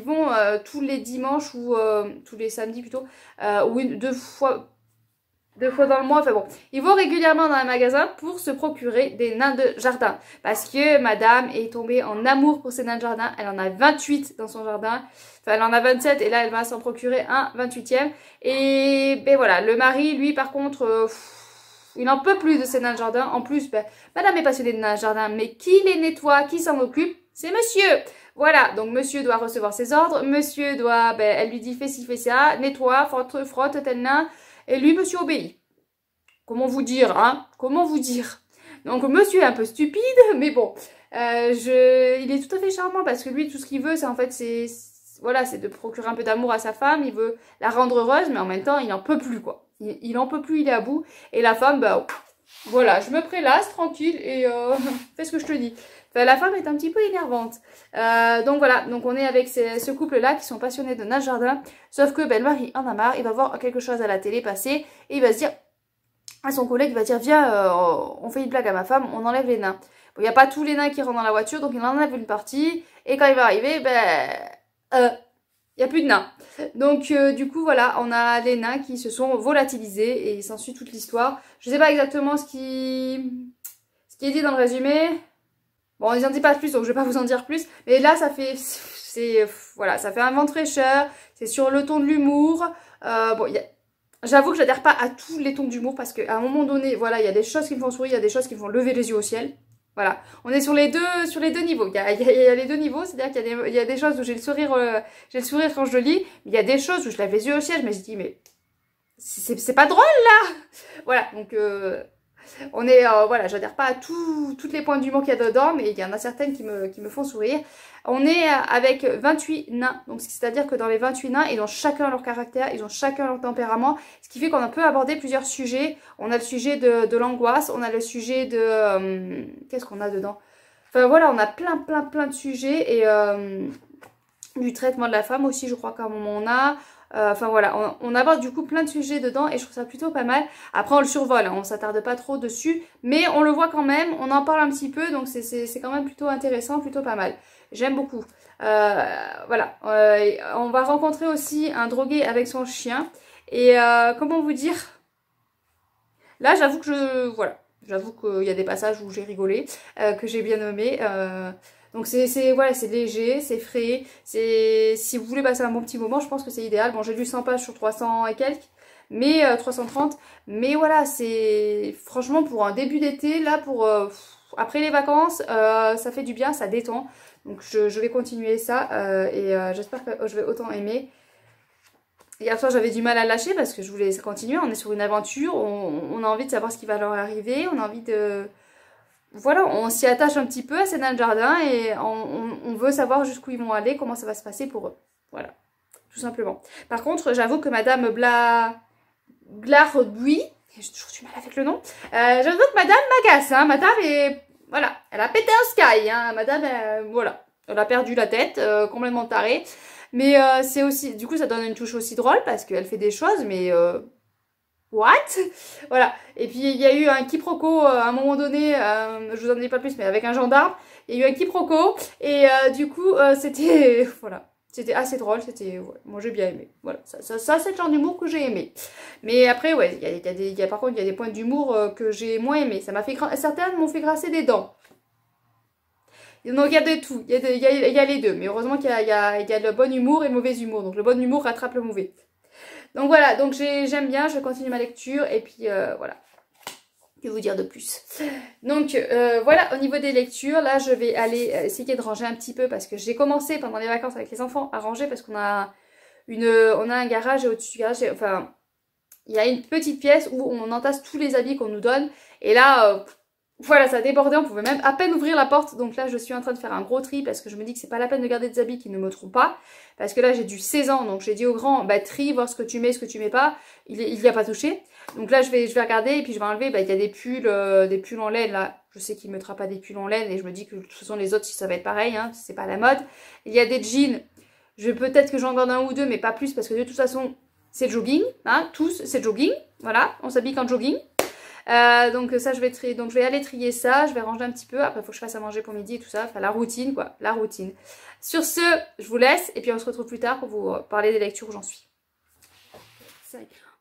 vont tous les dimanches ou tous les samedis plutôt, ou deux fois dans le mois, enfin bon, ils vont régulièrement dans un magasin pour se procurer des nains de jardin. Parce que madame est tombée en amour pour ces nains de jardin. Elle en a 28 dans son jardin. Enfin, elle en a 27 et là, elle va s'en procurer un 28e. Et ben voilà, le mari, lui, par contre, il n'en peut plus de ces nains de jardin. En plus, ben, madame est passionnée de nains de jardin, mais qui les nettoie, qui s'en occupe? C'est monsieur. Voilà, donc monsieur doit recevoir ses ordres. Monsieur doit, ben, elle lui dit fais ci, fais ça, nettoie, frotte tel nain. Et lui, monsieur obéit. Comment vous dire, hein? Comment vous dire? Donc, monsieur est un peu stupide, mais bon. Il est tout à fait charmant parce que lui, tout ce qu'il veut, c'est en fait, voilà, c'est de procurer un peu d'amour à sa femme. Il veut la rendre heureuse, mais en même temps, il n'en peut plus, quoi. Il en peut plus, il est à bout. Et la femme, bah, voilà, je me prélasse, tranquille, et fais ce que je te dis. Enfin, la femme est un petit peu énervante. Donc voilà, donc on est avec ce couple-là qui sont passionnés de nage jardin. Sauf que ben, le mari en a marre, il va voir quelque chose à la télé passer et il va se dire à son collègue, il va dire viens, on fait une blague à ma femme, on enlève les nains. Bon, il n'y a pas tous les nains qui rentrent dans la voiture, donc il enlève une partie. Et quand il va arriver, ben, il n'y a plus de nains. Donc du coup voilà, on a les nains qui se sont volatilisés et il s'ensuit toute l'histoire. Je ne sais pas exactement ce qui est dit dans le résumé. Bon, on ne en dit pas plus, donc je vais pas vous en dire plus. Mais là, ça fait, voilà, ça fait un vent de fraîcheur. C'est sur le ton de l'humour. Bon, j'avoue que je n'adhère pas à tous les tons d'humour parce qu'à un moment donné, voilà, il y a des choses qui me font sourire, il y a des choses qui me font lever les yeux au ciel. Voilà, on est sur les deux niveaux. Il y a les deux niveaux, c'est-à-dire qu'il y a des choses où j'ai le sourire quand je le lis. Mais il y a des choses où je lève les yeux au ciel. Je me dis, mais c'est pas drôle là. Voilà, donc. On est, voilà, j'adhère pas à tous les points d'humour qu'il y a dedans, mais il y en a certaines qui me font sourire. On est avec 28 nains, donc c'est-à-dire que dans les 28 nains, ils ont chacun leur caractère, ils ont chacun leur tempérament, ce qui fait qu'on peut aborder plusieurs sujets. On a le sujet de l'angoisse, on a le sujet de... qu'est-ce qu'on a dedans? Enfin voilà, on a plein de sujets, et du traitement de la femme aussi, je crois qu'à un moment on a... Enfin voilà, on aborde du coup plein de sujets dedans et je trouve ça plutôt pas mal. Après on le survole, hein, on s'attarde pas trop dessus, mais on le voit quand même, on en parle un petit peu, donc c'est quand même plutôt intéressant, plutôt pas mal. J'aime beaucoup. Voilà, on va rencontrer aussi un drogué avec son chien. Et comment vous dire? Là j'avoue que voilà, j'avoue qu'il y a des passages où j'ai rigolé, que j'ai bien aimé. Donc voilà, c'est léger, c'est frais, si vous voulez passer un bon petit moment, je pense que c'est idéal. Bon, j'ai lu 100 pages sur 300 et quelques, mais 330, mais voilà, c'est franchement pour un début d'été, là, pour après les vacances, ça fait du bien, ça détend. Donc je vais continuer ça et j'espère que je vais autant aimer. Hier soir, j'avais du mal à lâcher parce que je voulais continuer, on est sur une aventure, on a envie de savoir ce qui va leur arriver, on a envie de... Voilà, on s'y attache un petit peu à ces nains de jardin et on veut savoir jusqu'où ils vont aller, comment ça va se passer pour eux. Voilà, tout simplement. Par contre, j'avoue que madame Glarbuy, j'ai toujours du mal avec le nom, j'avoue que madame m'agace, hein, madame est... Voilà, elle a pété un sky, hein, madame, voilà, elle a perdu la tête, complètement tarée. Mais c'est aussi, du coup ça donne une touche aussi drôle parce qu'elle fait des choses, mais... What? Voilà. Et puis il y a eu un quiproquo à un moment donné, je vous en dis pas plus, mais avec un gendarme, il y a eu un quiproquo et du coup c'était voilà, c'était assez drôle, c'était ouais, moi j'ai bien aimé. Voilà, ça c'est le genre d'humour que j'ai aimé. Mais après ouais, par contre il y a des points d'humour que j'ai moins aimé. Ça m'a fait certaines m'ont fait grasser des dents. Donc il y a de tout, il y a les deux, mais heureusement qu'il y a le bon humour et le mauvais humour. Donc le bon humour rattrape le mauvais. Donc voilà, donc j'aime bien, je continue ma lecture et puis voilà, que vous dire de plus. Donc voilà, au niveau des lectures, là je vais aller essayer de ranger un petit peu parce que j'ai commencé pendant les vacances avec les enfants à ranger parce qu'on a un garage et au-dessus du garage, enfin il y a une petite pièce où on entasse tous les habits qu'on nous donne et là voilà, ça débordait, on pouvait même à peine ouvrir la porte. Donc là, je suis en train de faire un gros tri parce que je me dis que c'est pas la peine de garder des habits qui ne me trompent pas. Parce que là, j'ai du 16 ans, donc j'ai dit au grand, bah trie, voir ce que tu mets pas. Il y a pas touché. Donc là, je vais regarder et puis je vais enlever. Bah il y a des pulls en laine là. Je sais qu'il me mettra pas des pulls en laine et je me dis que de toute façon les autres, ça va être pareil, hein, c'est pas la mode. Il y a des jeans. Peut-être que j'en garde un ou deux, mais pas plus parce que de toute façon, c'est jogging, hein, tous, c'est jogging. Voilà, on s'habille en jogging. Donc ça je vais trier, donc je vais aller trier ça, je vais ranger un petit peu, après il faut que je fasse à manger pour midi et tout ça, enfin la routine quoi, la routine. Sur ce, je vous laisse et puis on se retrouve plus tard pour vous parler des lectures où j'en suis.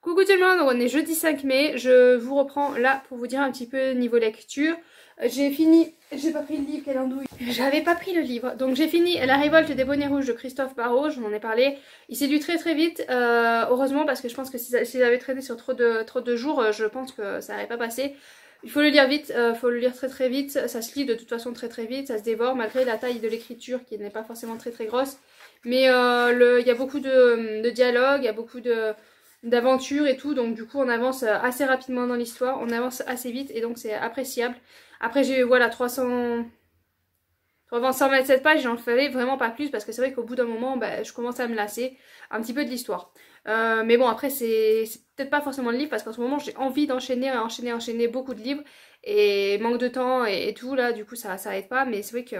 Coucou tout le monde, on est jeudi 5 mai, je vous reprends là pour vous dire un petit peu niveau lecture. J'ai fini, j'ai pas pris le livre, quelle andouille. J'avais pas pris le livre, donc j'ai fini La révolte des bonnets rouges de Christophe Barrault, je vous en ai parlé. Il s'est lu très vite, heureusement parce que je pense que s'il avait traîné sur trop de jours, je pense que ça n'aurait pas passé. Il faut le lire vite, faut le lire très vite, ça se lit de toute façon très vite, ça se dévore malgré la taille de l'écriture qui n'est pas forcément très grosse. Mais il y a beaucoup de dialogues, il y a beaucoup d'aventures et tout, donc du coup on avance assez rapidement dans l'histoire, on avance assez vite et donc c'est appréciable. Après j'ai voilà 127 pages, j'en fallait vraiment pas plus parce que c'est vrai qu'au bout d'un moment bah, je commence à me lasser un petit peu de l'histoire. Mais bon après c'est peut-être pas forcément le livre parce qu'en ce moment j'ai envie d'enchaîner beaucoup de livres et manque de temps et tout là du coup ça s'arrête pas, mais c'est vrai que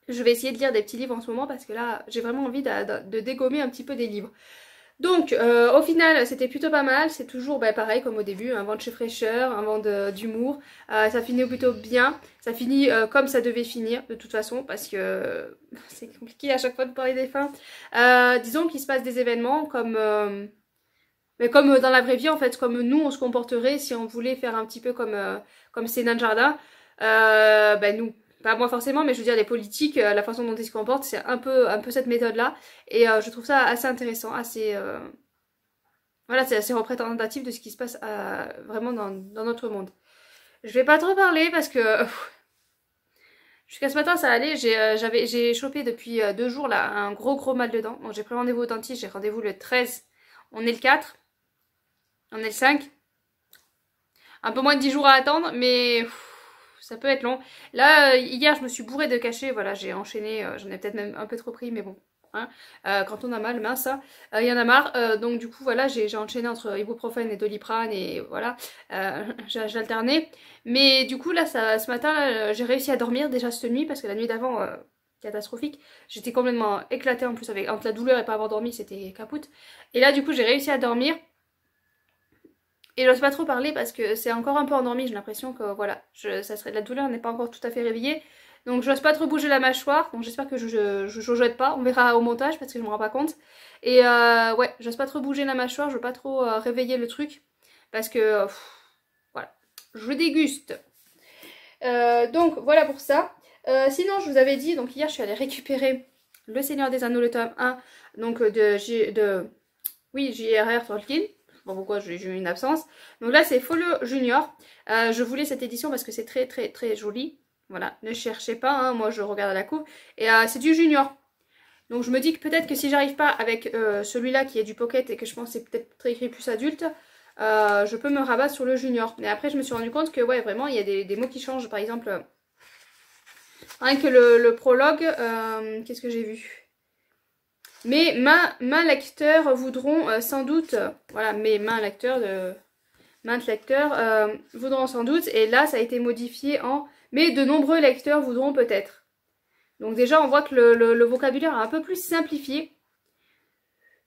je vais essayer de lire des petits livres en ce moment parce que là j'ai vraiment envie de dégommer un petit peu des livres. Donc au final c'était plutôt pas mal, c'est toujours bah, pareil comme au début, un vent de chez fraîcheur, un vent d'humour, ça finit plutôt bien, ça finit comme ça devait finir de toute façon parce que c'est compliqué à chaque fois de parler des fins. Disons qu'il se passe des événements mais comme dans la vraie vie en fait, comme nous on se comporterait si on voulait faire un petit peu comme ces nains de jardin, bah, nous. Pas moi forcément, mais je veux dire les politiques, la façon dont ils se comportent, c'est un peu cette méthode-là. Et je trouve ça assez intéressant, voilà, c'est assez représentatif de ce qui se passe vraiment dans notre monde. Je vais pas trop parler parce que jusqu'à ce matin ça allait, j'ai chopé depuis 2 jours là un gros mal de dents. Donc j'ai pris rendez-vous au dentiste, j'ai rendez-vous le 13, on est le 4, on est le 5. Un peu moins de 10 jours à attendre, mais ça peut être long. Là, hier, je me suis bourrée de cachets. Voilà, j'ai enchaîné. J'en ai peut-être même un peu trop pris, mais bon. Hein, quand on a mal, mince, ça, il y en a marre. Donc du coup, voilà, j'ai enchaîné entre ibuprofène et doliprane et voilà, j'ai alterné. Mais du coup, là, ce matin, j'ai réussi à dormir déjà cette nuit parce que la nuit d'avant, catastrophique. J'étais complètement éclatée en plus entre la douleur et pas avoir dormi, c'était capoute. Et là, du coup, j'ai réussi à dormir. Et j'ose pas trop parler parce que c'est encore un peu endormi, j'ai l'impression que voilà, la douleur n'est pas encore tout à fait réveillée. Donc j'ose pas trop bouger la mâchoire, donc j'espère que je jette pas, on verra au montage parce que je me rends pas compte. Et ouais, j'ose pas trop bouger la mâchoire, je veux pas trop réveiller le truc parce que voilà, je déguste. Donc voilà pour ça. Sinon je vous avais dit, donc hier je suis allée récupérer Le Seigneur des Anneaux, le tome 1, donc J.R.R. Tolkien. Bon, pourquoi j'ai eu une absence. Donc là c'est Folio Junior. Je voulais cette édition parce que c'est très joli. Voilà, ne cherchez pas, hein, moi je regarde à la couve. Et c'est du junior. Donc je me dis que peut-être que si j'arrive pas avec celui-là qui est du pocket et que je pense que c'est peut-être très écrit plus adulte, je peux me rabattre sur le junior. Mais après je me suis rendu compte que ouais vraiment il y a des mots qui changent. Par exemple, rien que le prologue, qu'est-ce que j'ai vu? Mais mains lecteurs voudront sans doute, voilà, mes mains lecteurs maintes lecteurs voudront sans doute, et là ça a été modifié en mais de nombreux lecteurs voudront peut-être. Donc déjà on voit que le vocabulaire est un peu plus simplifié.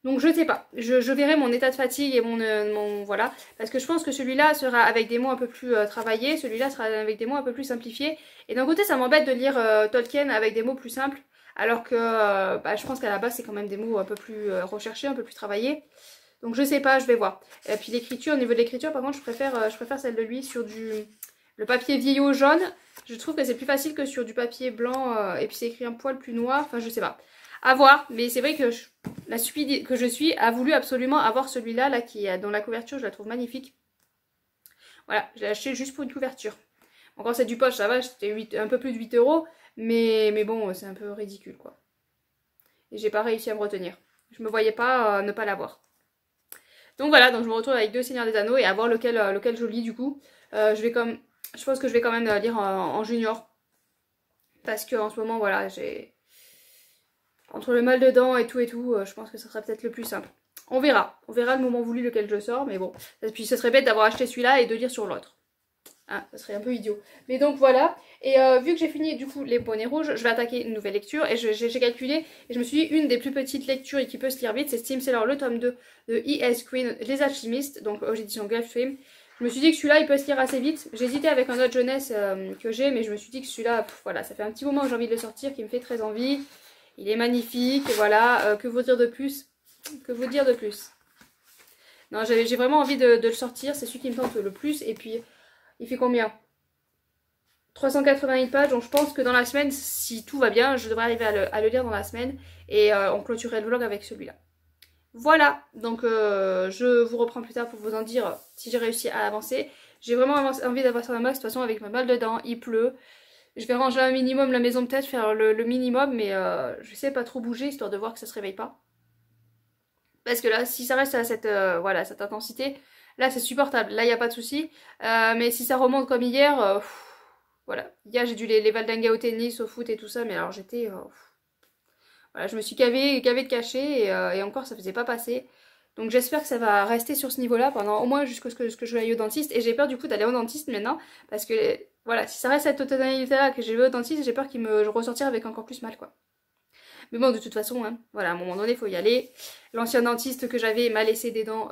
Donc je sais pas, je verrai mon état de fatigue et mon voilà, parce que je pense que celui-là sera avec des mots un peu plus travaillés, celui-là sera avec des mots un peu plus simplifiés. Et d'un côté ça m'embête de lire Tolkien avec des mots plus simples. Alors que je pense qu'à la base c'est quand même des mots un peu plus recherchés, un peu plus travaillés. Donc je sais pas, je vais voir. Et puis l'écriture, au niveau de l'écriture par contre je préfère celle de lui sur le papier vieillot jaune. Je trouve que c'est plus facile que sur du papier blanc et puis c'est écrit un poil plus noir. Enfin je sais pas. À voir, mais c'est vrai que la stupide que je suis a voulu absolument avoir celui-là là, dont la couverture je la trouve magnifique. Voilà, je l'ai acheté juste pour une couverture. Bon, quand c'est du poche ça va, c'était un peu plus de 8 €. Mais bon, c'est un peu ridicule quoi. Et j'ai pas réussi à me retenir. Je me voyais pas ne pas l'avoir. Donc voilà, donc je me retrouve avec 2 Seigneurs des Anneaux et à voir lequel je lis du coup. Je vais comme Je pense que je vais quand même lire en junior. Parce que en ce moment, voilà, j'ai... Entre le mal de dents et tout, je pense que ça sera peut-être le plus simple. On verra le moment voulu lequel je sors, mais bon. Et puis ce serait bête d'avoir acheté celui-là et de lire sur l'autre. Ah, ça serait un peu idiot. Mais donc voilà, et vu que j'ai fini du coup les bonnets rouges, je vais attaquer une nouvelle lecture, et j'ai calculé, et je me suis dit, une des plus petites lectures et qui peut se lire vite, c'est Steam Seller, le tome 2 de E.S. Queen, Les Alchimistes, donc aux éditions Gulfstream. Je me suis dit que celui-là il peut se lire assez vite. J'ai hésité avec un autre jeunesse que j'ai, mais je me suis dit que celui-là, voilà, ça fait un petit moment que j'ai envie de le sortir, qui me fait très envie. Il est magnifique, voilà, que vous dire de plus? Que vous dire de plus? Non, j'ai vraiment envie de le sortir, c'est celui qui me tente le plus, et puis il fait combien? 381 pages, donc je pense que dans la semaine, si tout va bien, je devrais arriver à le lire dans la semaine, et on clôturerait le vlog avec celui-là. Voilà, donc je vous reprends plus tard pour vous en dire si j'ai réussi à avancer. J'ai vraiment envie d'avancer un max, de toute façon avec ma mal dedans, il pleut. Je vais ranger un minimum la maison peut-être, faire le minimum, mais je sais pas trop bouger, histoire de voir que ça se réveille pas. Parce que là, si ça reste à cette, voilà, cette intensité, là c'est supportable, là il n'y a pas de souci. Mais si ça remonte comme hier, voilà. Hier j'ai dû les valdinguer au tennis, au foot et tout ça, mais alors j'étais... voilà, je me suis cavée de cachet et encore ça faisait pas passer. Donc j'espère que ça va rester sur ce niveau-là pendant au moins jusqu'à ce que je aille au dentiste. Et j'ai peur du coup d'aller au dentiste maintenant, parce que voilà, si ça reste cette tonalité-là que j'ai vu au dentiste, j'ai peur qu'il me ressortir avec encore plus mal quoi. Mais bon, de toute façon, hein, voilà, à un moment donné, il faut y aller. L'ancien dentiste que j'avais m'a laissé des dents,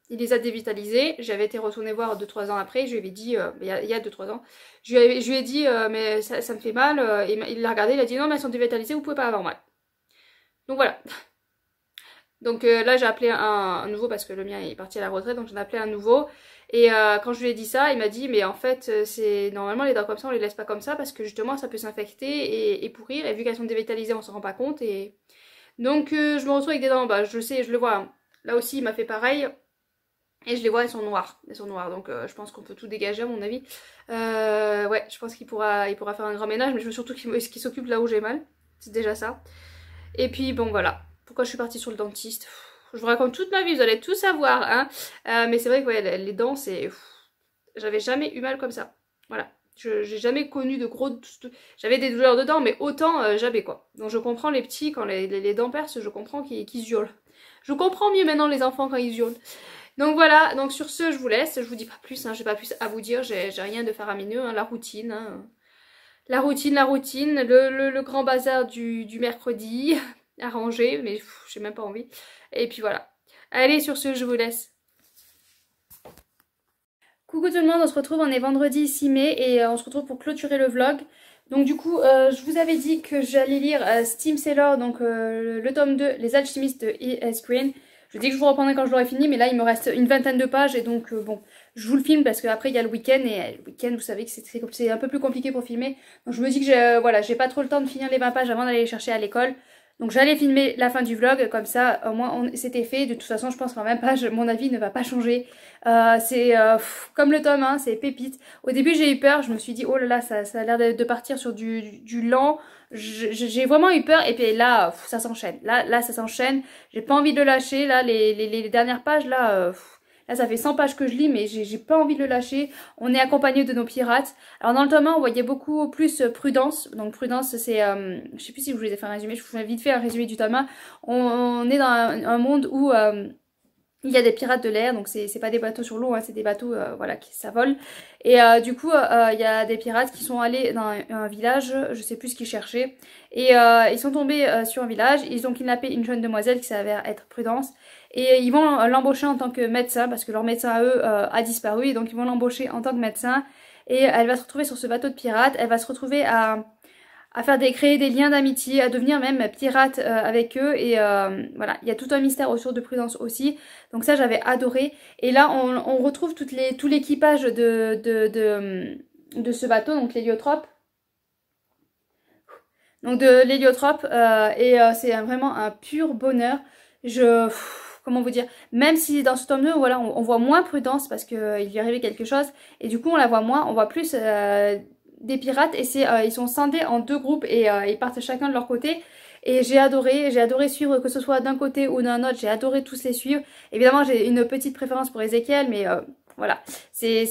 il les a dévitalisées. J'avais été retournée voir 2-3 ans après, je lui avais dit, il y a 2-3 ans, je lui ai dit, mais ça me fait mal, il l'a regardé, il a dit, non, mais elles sont dévitalisées, vous pouvez pas avoir mal. Donc voilà. Donc là, j'ai appelé un nouveau, parce que le mien est parti à la retraite, donc j'en ai appelé un nouveau. Et quand je lui ai dit ça, il m'a dit, mais en fait, c'est normalement les dents comme ça, on les laisse pas comme ça, parce que justement, ça peut s'infecter et pourrir, et vu qu'elles sont dévitalisées, on s'en rend pas compte, et... Donc je me retrouve avec des dents, bah je sais, je le vois, hein. Là aussi il m'a fait pareil, et je les vois, elles sont noires, donc je pense qu'on peut tout dégager à mon avis. Ouais, je pense qu'il pourra faire un grand ménage, mais je veux surtout qu'il s'occupe là où j'ai mal, c'est déjà ça. Et puis bon voilà, pourquoi je suis partie sur le dentiste? Je vous raconte toute ma vie, vous allez tout savoir, hein. Mais c'est vrai que ouais, les dents c'est... J'avais jamais eu mal comme ça, voilà. J'ai jamais connu de gros... J'avais des douleurs de dents, mais autant jamais quoi. Donc je comprends les petits, quand les dents percent, je comprends qu'ils hurlent. Je comprends mieux maintenant les enfants quand ils hurlent. Donc voilà, donc sur ce je vous laisse, je vous dis pas plus, hein, j'ai pas plus à vous dire, j'ai rien de faramineux, hein, la routine. Hein. La routine, le grand bazar du mercredi, à ranger, mais j'ai même pas envie. Et puis voilà. Allez, sur ce je vous laisse. Coucou tout le monde, on se retrouve, on est vendredi 6 mai et on se retrouve pour clôturer le vlog. Donc du coup, je vous avais dit que j'allais lire Steam Seller, donc le tome 2, Les Alchimistes de E.S. Queen. Je dis que je vous reprendrai quand je l'aurai fini, mais là il me reste une vingtaine de pages et donc bon, je vous le filme parce qu'après il y a le week-end et le week-end vous savez que c'est un peu plus compliqué pour filmer. Donc je me dis que voilà, j'ai pas trop le temps de finir les 20 pages avant d'aller les chercher à l'école. Donc j'allais filmer la fin du vlog, comme ça au moins c'était fait. De toute façon je pense qu'en 20 pages mon avis ne va pas changer. C'est comme le tome 1, c'est pépite. Au début j'ai eu peur, je me suis dit oh là là ça a l'air de partir sur du lent. J'ai vraiment eu peur et puis là ça s'enchaîne. Là ça s'enchaîne, j'ai pas envie de le lâcher. Là les dernières pages là... Là, ça fait 100 pages que je lis, mais j'ai pas envie de le lâcher. On est accompagné de nos pirates. Alors, dans le tome 1, on voyait beaucoup plus Prudence. Donc, Prudence, c'est... je sais plus si je vous ai fait un résumé. Je vous fais vite fait un résumé du tome 1. On est dans un monde où... il y a des pirates de l'air, donc c'est pas des bateaux sur l'eau, hein, c'est des bateaux voilà, ça vole. Et du coup, il y a des pirates qui sont allés dans un village, je sais plus ce qu'ils cherchaient. Et ils sont tombés sur un village, ils ont kidnappé une jeune demoiselle qui s'avère être Prudence. Et ils vont l'embaucher en tant que médecin, parce que leur médecin à eux a disparu. Et donc ils vont l'embaucher en tant que médecin. Et elle va se retrouver sur ce bateau de pirates, elle va se retrouver à créer des liens d'amitié, à devenir même pirate avec eux. Et voilà, il y a tout un mystère autour de Prudence aussi. Donc ça, j'avais adoré. Et là, on retrouve tout l'équipage de ce bateau, donc l'héliotrope. Donc de l'héliotrope. C'est vraiment un pur bonheur. Comment vous dire, même si dans ce tome 2, voilà, on voit moins Prudence parce qu'il lui est arrivé quelque chose. Et du coup, on la voit moins, on voit plus... des pirates et ils sont scindés en deux groupes et ils partent chacun de leur côté et j'ai adoré suivre, que ce soit d'un côté ou d'un autre, j'ai adoré tous les suivre. Évidemment j'ai une petite préférence pour Ezekiel, mais Voilà, c'est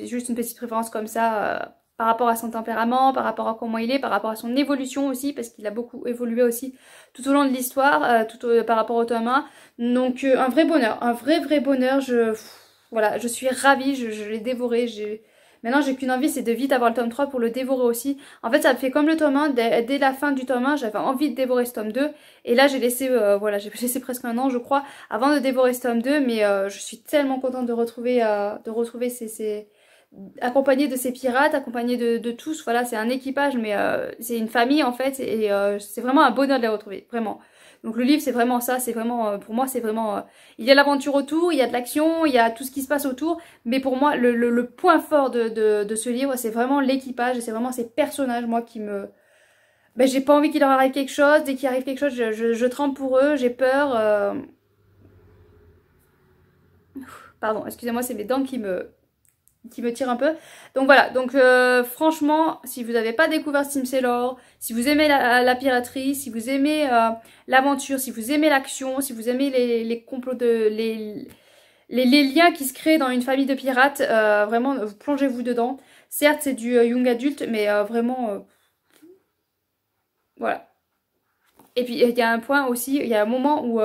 juste une petite préférence comme ça par rapport à son tempérament, par rapport à comment il est, par rapport à son évolution aussi, parce qu'il a beaucoup évolué aussi tout au long de l'histoire, par rapport au tome 1. Donc un vrai bonheur, un vrai bonheur. Voilà, je suis ravie, je l'ai dévoré. Maintenant j'ai qu'une envie, c'est de vite avoir le tome 3 pour le dévorer aussi. En fait ça me fait comme le tome 1, dès la fin du tome 1, j'avais envie de dévorer ce tome 2. Et là j'ai laissé, voilà, j'ai laissé presque un an je crois, avant de dévorer ce tome 2. Mais je suis tellement contente de retrouver accompagné de ces pirates, accompagné de tous. Voilà, c'est un équipage, mais c'est une famille en fait. Et c'est vraiment un bonheur de les retrouver, vraiment. Donc le livre c'est vraiment ça, c'est vraiment, pour moi c'est vraiment, il y a l'aventure autour, il y a de l'action, il y a tout ce qui se passe autour, mais pour moi le point fort de ce livre c'est vraiment l'équipage, et c'est vraiment ces personnages moi qui me... Ben, j'ai pas envie qu'il leur arrive quelque chose, dès qu'il arrive quelque chose je tremble pour eux, j'ai peur. Pardon, excusez-moi, c'est mes dents qui me tire un peu. Donc voilà, donc franchement, si vous n'avez pas découvert Steam Sailor, si vous aimez la piraterie, si vous aimez l'aventure, si vous aimez l'action, si vous aimez les complots les liens qui se créent dans une famille de pirates, vraiment, plongez-vous dedans. Certes, c'est du young adulte, mais vraiment, voilà. Et puis, il y a un point aussi, il y a un moment où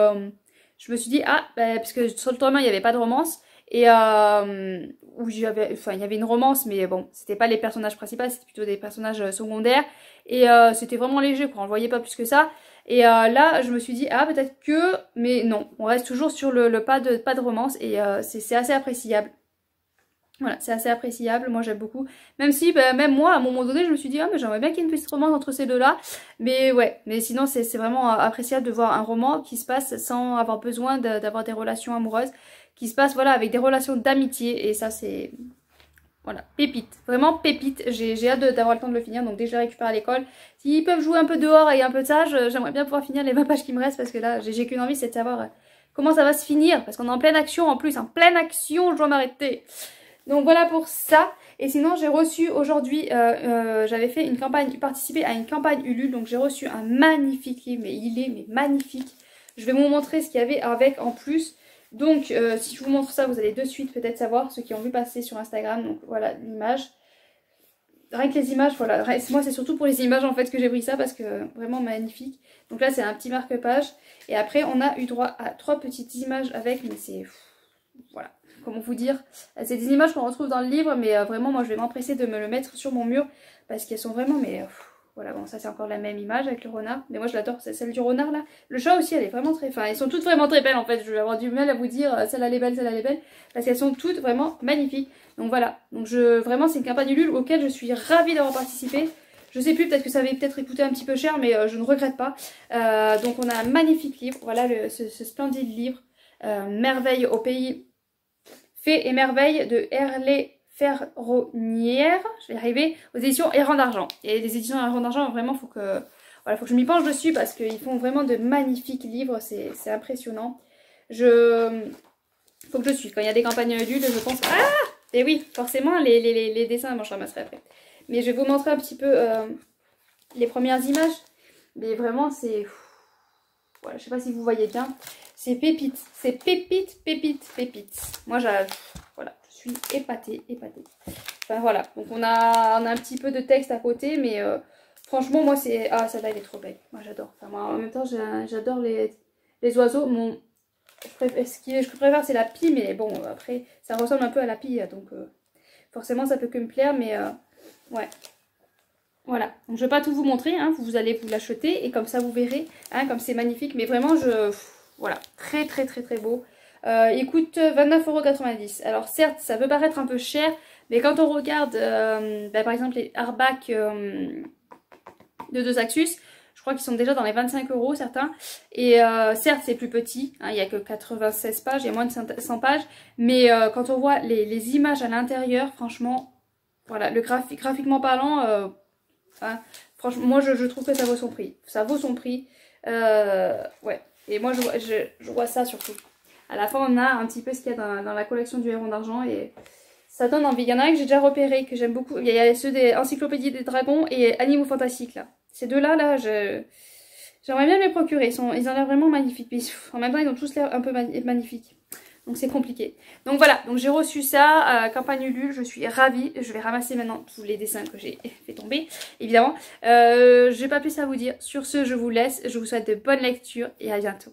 je me suis dit, ah, bah, parce que sur le tome 1, il n'y avait pas de romance. Et où il y avait une romance, mais bon, c'était pas les personnages principaux, c'était plutôt des personnages secondaires. Et c'était vraiment léger, quoi, on le voyait pas plus que ça. Et là, je me suis dit, ah, peut-être que... Mais non, on reste toujours sur le pas de romance, et c'est assez appréciable. Voilà, c'est assez appréciable, moi j'aime beaucoup. Même si, bah, même moi, à un moment donné, je me suis dit, ah, mais j'aimerais bien qu'il y ait une petite romance entre ces deux-là. Mais ouais, mais sinon, c'est vraiment appréciable de voir un roman qui se passe sans avoir besoin d'avoir des relations amoureuses, qui se passe, voilà, avec des relations d'amitié. Et ça, c'est... Voilà, pépite, vraiment pépite. J'ai hâte d'avoir le temps de le finir, donc dès que je le récupère à l'école, s'ils peuvent jouer un peu dehors et un peu de ça, j'aimerais bien pouvoir finir les 20 pages qui me restent, parce que là, j'ai qu'une envie, c'est de savoir comment ça va se finir, parce qu'on est en pleine action en plus, en pleine action, je dois m'arrêter. Donc voilà pour ça. Et sinon j'ai reçu aujourd'hui, j'avais fait une campagne, participé à une campagne Ulule. Donc j'ai reçu un magnifique livre, mais il est magnifique. Je vais vous montrer ce qu'il y avait avec en plus. Donc si je vous montre ça, vous allez de suite peut-être savoir, ceux qui ont vu passer sur Instagram. Donc voilà l'image. Rien que les images, voilà. Moi c'est surtout pour les images en fait que j'ai pris ça, parce que vraiment magnifique. Donc là c'est un petit marque-page. Et après on a eu droit à 3 petites images avec, mais c'est... Voilà. Comment vous dire, c'est des images qu'on retrouve dans le livre, mais vraiment moi je vais m'empresser de me le mettre sur mon mur, parce qu'elles sont vraiment, mais voilà, bon ça c'est encore la même image avec le renard, mais moi je l'adore, c'est celle du renard là. Le chat aussi, elle est vraiment très, enfin elles sont toutes vraiment très belles en fait. Je vais avoir du mal à vous dire celle-là elle est belle, celle-là elle est belle, parce qu'elles sont toutes vraiment magnifiques. Donc voilà, donc vraiment c'est une campagne Ulule auquel je suis ravie d'avoir participé. Je sais plus, peut-être que ça avait peut-être coûté un petit peu cher, mais je ne regrette pas. Donc on a un magnifique livre, voilà ce splendide livre, Merveille au pays... Fées et merveilles de Herlé Ferronnière, je vais y arriver, aux éditions Errant d'Argent. Et les éditions Errant d'Argent, vraiment, faut que je m'y penche dessus, parce qu'ils font vraiment de magnifiques livres, c'est impressionnant. Faut que je suive. Quand il y a des campagnes Ulule, je pense... Ah! Et oui, forcément, les dessins, moi je ramasserai après. Mais je vais vous montrer un petit peu les premières images. Mais vraiment, c'est... Voilà, je sais pas si vous voyez bien. C'est pépite, c'est pépite, pépite, pépite. Moi, voilà, je suis épatée. Enfin voilà, donc on a un petit peu de texte à côté, mais franchement, moi c'est... Ah, celle-là, elle est trop belle. Moi, j'adore. Enfin, moi, en même temps, j'adore les oiseaux. Ce que je préfère, c'est la pie, mais bon, après, ça ressemble un peu à la pie, donc forcément, ça peut que me plaire, mais ouais. Voilà, donc je vais pas tout vous montrer, hein, vous allez vous l'acheter et comme ça vous verrez, hein, comme c'est magnifique, mais vraiment voilà, très beau. Il coûte 29,90 €. Alors certes, ça peut paraître un peu cher, mais quand on regarde par exemple les hardbacks de Deux Axus, je crois qu'ils sont déjà dans les 25 € certains. Et certes c'est plus petit, hein, il n'y a que 96 pages, il y a moins de 100 pages, mais quand on voit les images à l'intérieur, franchement, voilà, graphiquement parlant... Hein, franchement, moi je trouve que ça vaut son prix. Ça vaut son prix. Ouais. Et moi je vois ça surtout. À la fin on a un petit peu ce qu'il y a dans la collection du Errant d'Argent et ça donne envie. Il y en a un que j'ai déjà repéré, que j'aime beaucoup. Il y a ceux des Encyclopédies des Dragons et Animaux Fantastiques là. Ces deux-là, j'aimerais bien me les procurer. Ils ont l'air vraiment magnifiques. Puis, en même temps ils ont tous l'air un peu magnifiques. Donc c'est compliqué. Donc voilà, donc j'ai reçu ça, campagne Ulule, je suis ravie. Je vais ramasser maintenant tous les dessins que j'ai fait tomber, évidemment. J'ai pas plus à vous dire. Sur ce, je vous laisse. Je vous souhaite de bonnes lectures et à bientôt.